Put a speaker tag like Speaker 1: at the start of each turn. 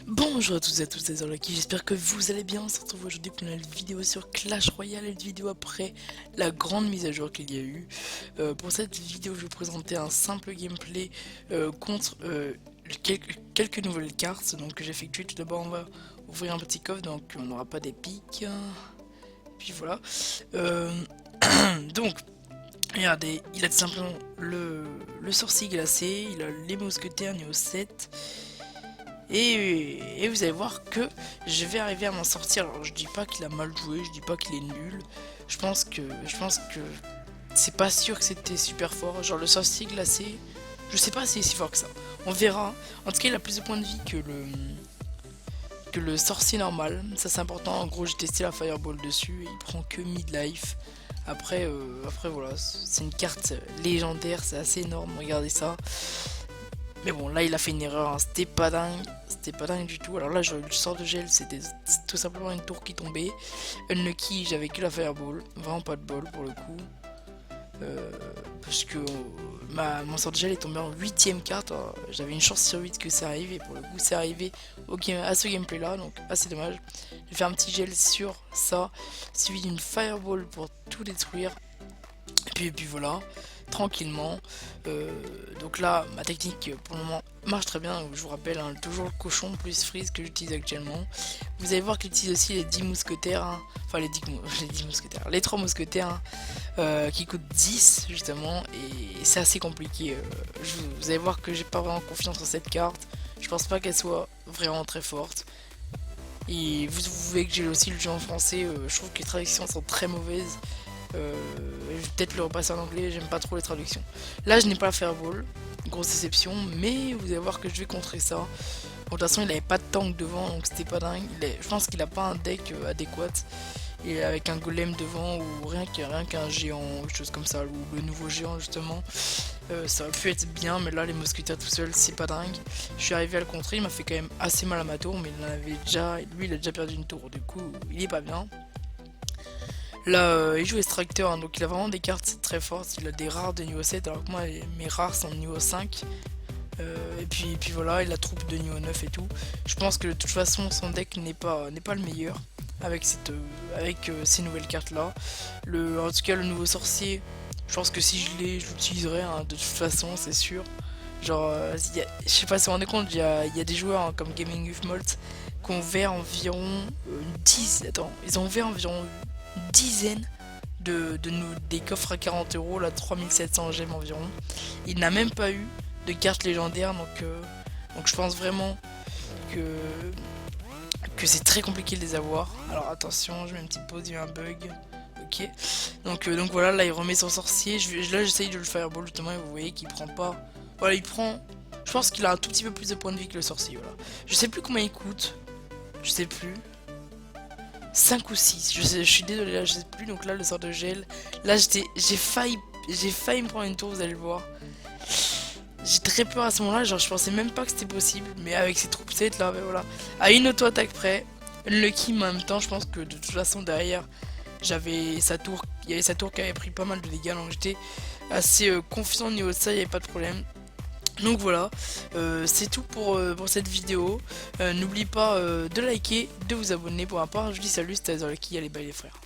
Speaker 1: Bonjour à tous et à toutes, c'est Zorlaki, j'espère que vous allez bien. On se retrouve aujourd'hui pour une nouvelle vidéo sur Clash Royale, une vidéo après la grande mise à jour qu'il y a eu. Pour cette vidéo, je vais vous présenter un simple gameplay contre quelques nouvelles cartes donc, que j'ai effectuées. Tout d'abord, on va ouvrir un petit coffre, donc on n'aura pas d'épique. Puis voilà. Euh, donc, regardez, il a tout simplement le sorcier glacé, il a les mousquetaires niveau 7. Et vous allez voir que je vais arriver à m'en sortir. Alors je dis pas qu'il a mal joué, je dis pas qu'il est nul. Je pense que c'est pas sûr que c'était super fort. Genre le sorcier glacé, je sais pas si c'est si fort que ça. On verra. En tout cas, il a plus de points de vie que le sorcier normal. Ça c'est important. En gros, j'ai testé la fireball dessus et il prend que midlife. Après voilà, c'est une carte légendaire, c'est assez énorme. Regardez ça. Mais bon, là il a fait une erreur, hein. C'était pas dingue du tout. Alors là, le sort de gel, c'était tout simplement une tour qui tombait. Unlucky, j'avais que la fireball, vraiment pas de bol pour le coup. Euh, Parce que mon sort de gel est tombé en 8ème carte. J'avais une chance sur 8 que ça arrive, et pour le coup, c'est arrivé à ce gameplay là, donc assez dommage. J'ai fait un petit gel sur ça, suivi d'une fireball pour tout détruire. Et puis voilà, tranquillement. Donc là, ma technique pour le moment marche très bien. Je vous rappelle, hein, toujours le cochon plus freeze que j'utilise actuellement. Vous allez voir qu'il utilise aussi les 10 mousquetaires, hein. Enfin les 10 mousquetaires, les 3 mousquetaires, hein, qui coûtent 10 justement. Et c'est assez compliqué. Vous allez voir que j'ai pas vraiment confiance en cette carte. Je pense pas qu'elle soit vraiment très forte. Et vous voyez que j'ai aussi le jeu en français. Je trouve que les traductions sont très mauvaises. Je vais peut-être le repasser en anglais, j'aime pas trop les traductions. Là, je n'ai pas la fireball, grosse déception, mais vous allez voir que je vais contrer ça. Bon, de toute façon, il avait pas de tank devant, donc c'était pas dingue. Je pense qu'il a pas un deck adéquat. Et avec un golem devant, ou rien qu'un géant, ou chose comme ça, ou le nouveau géant justement, ça aurait pu être bien, mais là, les mousquetaires tout seul, c'est pas dingue. Je suis arrivé à le contrer, il m'a fait quand même assez mal à ma tour, mais lui, il a déjà perdu une tour, du coup, il est pas bien. Là, il joue extracteur, hein, donc il a vraiment des cartes très fortes. Il a des rares de niveau 7, alors que moi, mes rares sont de niveau 5. Et puis voilà, il a troupe de niveau 9 et tout. Je pense que de toute façon, son deck n'est pas le meilleur avec ces nouvelles cartes là. En tout cas, le nouveau sorcier, je pense que si je l'ai, je l'utiliserai, hein, de toute façon, c'est sûr. Genre, je sais pas si vous vous rendez compte, il y a des joueurs, hein, comme Gaming with Molt qui ont ouvert environ 10. Attends, ils ont ouvert environ une dizaine des coffres à 40 €, là 3700 gemmes environ. Il n'a même pas eu de carte légendaire, donc je pense vraiment que, que c'est très compliqué de les avoir. Alors attention, je mets une petite pause, il y a eu un bug. Ok, donc voilà, là il remet son sorcier. Là j'essaye de le fireball justement, et vous voyez qu'il prend pas. Voilà, il prend. Je pense qu'il a un tout petit peu plus de points de vie que le sorcier. Voilà. Je sais plus combien il coûte. Je sais plus. 5 ou 6, je suis désolé, là je sais plus. Donc là, le sort de gel, là j'ai failli me prendre une tour, vous allez le voir. J'ai très peur à ce moment là, genre je pensais même pas que c'était possible, mais avec ces troupes 7 là, ben voilà, à une auto-attaque près, Unlucky, mais en même temps je pense que de toute façon derrière j'avais sa tour, il y avait sa tour qui avait pris pas mal de dégâts, donc j'étais assez confiant au niveau de ça, il n'y avait pas de problème. Donc voilà, c'est tout pour cette vidéo. N'oubliez pas de liker, de vous abonner. Pour ma part, je dis salut, c'était Zorlaki, allez bye les frères.